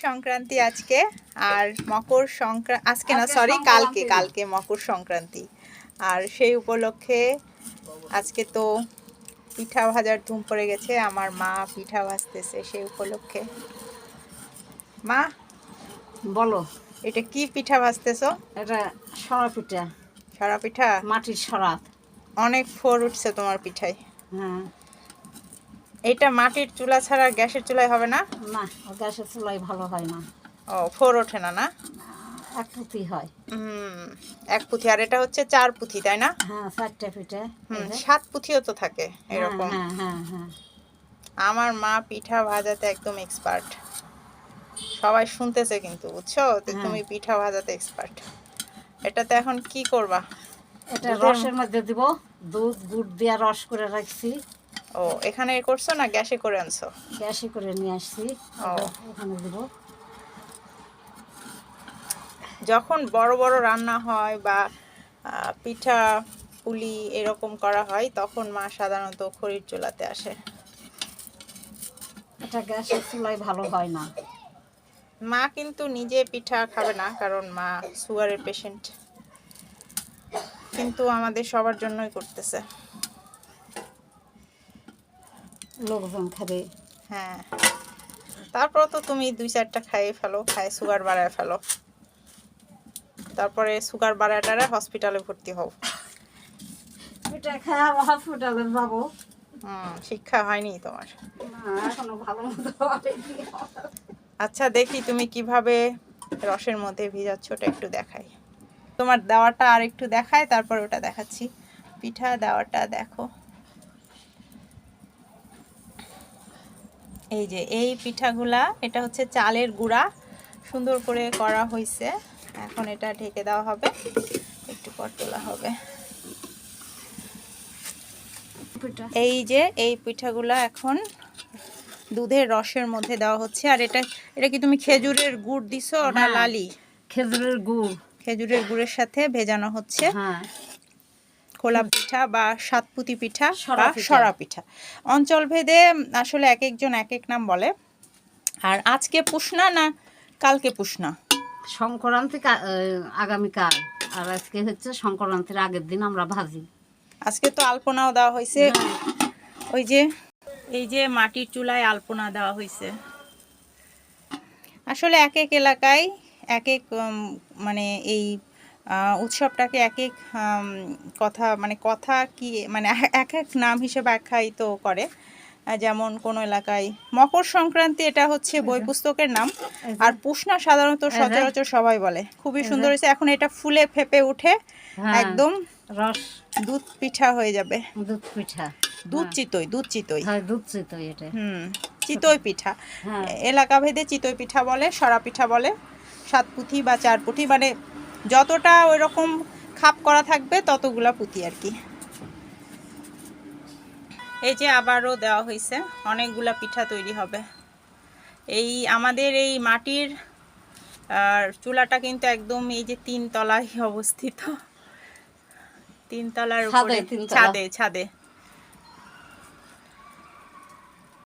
সংক্রান্তি আজকে, আর মকর সংক্রান্তি আজকে না, সরি কালকে মকর সংক্রান্তি। আর সেই উপলক্ষে আজকে তো পিঠা ভাজার ধুম পড়ে গেছে। আমার মা পিঠা ভাজতেছে সেই উপলক্ষে। মা বলো, এটা কি পিঠা ভাজতেছো? এটা সরা পিঠা। সরা পিঠা? মাটির সরা। অনেক ফোর উঠছে তোমার পিঠায়। হ্যাঁ। এটা মাটির চুলা ছাড়া গ্যাসের চুলায় হবে না? না, গ্যাসের চুলাই ভালো হয় না। ও, ফোর ওঠে না? না, এক পুঁতি হয়। এক পুঁথি। আর এটা হচ্ছে 4 পুঁথি, তাই না? হ্যাঁ, 4টে পিঠে। 7 পুঁথিও তো থাকে এরকম। হ্যাঁ হ্যাঁ হ্যাঁ। আমার মা পিঠা ভাজাতে একদম এক্সপার্ট। সবাই শুনতেছে কিন্তু, বুঝছো? তুমি পিঠা ভাজাতে এক্সপার্ট। এটাতে এখন কি করবা? এটা রসের মধ্যে দিব। দুধ গুড় দিয়ে রস করে রাখছি। ও, এখানে করছো না গ্যাসে করে আনছো? গ্যাসে করে নিয়ে আসছি। ওখানে দিব। যখন বড় বড় রান্না হয় বা পিঠা পুলি এরকম করা হয়, তখন মা সাধারণত খড়ির চুলাতে আসে। এটা গ্যাসের চুলাই ভালো হয় না। মা কিন্তু নিজে পিঠা খাবে না, কারণ মা সুগারের পেশেন্ট। কিন্তু আমাদের সবার জন্যই করতেছে। লোকজন খাবে। হ্যাঁ, তারপর তো তুমি 2-4টা খাইয়ে ফেলো, খাই সুগার বাড়ায় ফেলো, তারপরে সুগার বাড়াটারে হসপিটালে ভর্তি হও। পিঠা খাওয়া হসপিটালে যাবো। শিক্ষা হয়নি তোমার? এখনো ভালো মতো হয়নি। আচ্ছা, দেখি তুমি কিভাবে রসের মধ্যে ভিজাচ্ছ, ওটা একটু দেখাই। তোমার দেওয়াটা আর একটু দেখায়, তারপর ওটা দেখাচ্ছি। পিঠা দেওয়াটা দেখো। এই যে এই পিঠাগুলা, এটা হচ্ছে চালের গুঁড়া, সুন্দর করে করা হয়েছে। এখন এটা ঢেকে দেওয়া হবে, একটু পর তোলা হবে। এই যে এই পিঠাগুলা এখন দুধের রসের মধ্যে দেওয়া হচ্ছে। আর এটা কি তুমি খেজুরের গুড় দিছো না লালি? খেজুরের গুড়। খেজুরের গুড়ের সাথে ভেজানো হচ্ছে। খোলা পিঠা বা সাতপুতি পিঠা বা সরা পিঠা। অঞ্চল ভেদে আসলে এক একজন এক এক নাম বলে। আর আজকে পুষ্ণা না কালকে পুষ্ণা? সংক্রান্তি আগামীকাল, আর আজকে হচ্ছে সংক্রান্তির আগের দিন আমরা ভাজি। আজকে তো আলপনাও দেওয়া হয়েছে। ওই যে এই যে মাটির চুলায় আলপনা দেওয়া হয়েছে। আসলে এক এক এলাকায় এক এক মানে এই উৎসবটাকে এক এক কথা, মানে কথা কি, মানে এক এক নাম হিসেবে আখ্যায়িত করে। যেমন কোন এলাকায় মকর সংক্রান্তি, এটা হচ্ছে বই পুস্তকের নাম। আর পুষ্ণা সাধারণত সচরাচর সবাই বলে। খুবই সুন্দর হয়েছে। এখন এটা ফুলে ফেপে উঠে একদম রস দুধ পিঠা হয়ে যাবে। দুধ পিঠা, দুধ চিতই, দুধ চিতই। হ্যাঁ, দুধ চিতই এটা। চিতই পিঠা। এলাকা ভেদে চিতই পিঠা বলে, সরা পিঠা বলে, সাতপুথি বা 4 পুঁথি, মানে যতটা ওই রকম খাপ করা থাকবে ততগুলা পুঁথি আর কি। এই যে আবারও দেওয়া হয়েছে, অনেকগুলা পিঠা তৈরি হবে। এই আমাদের এই মাটির চুলাটা কিন্তু একদম এই যে 3 তলায় অবস্থিত। 3 তলার উপরে, ছাদে।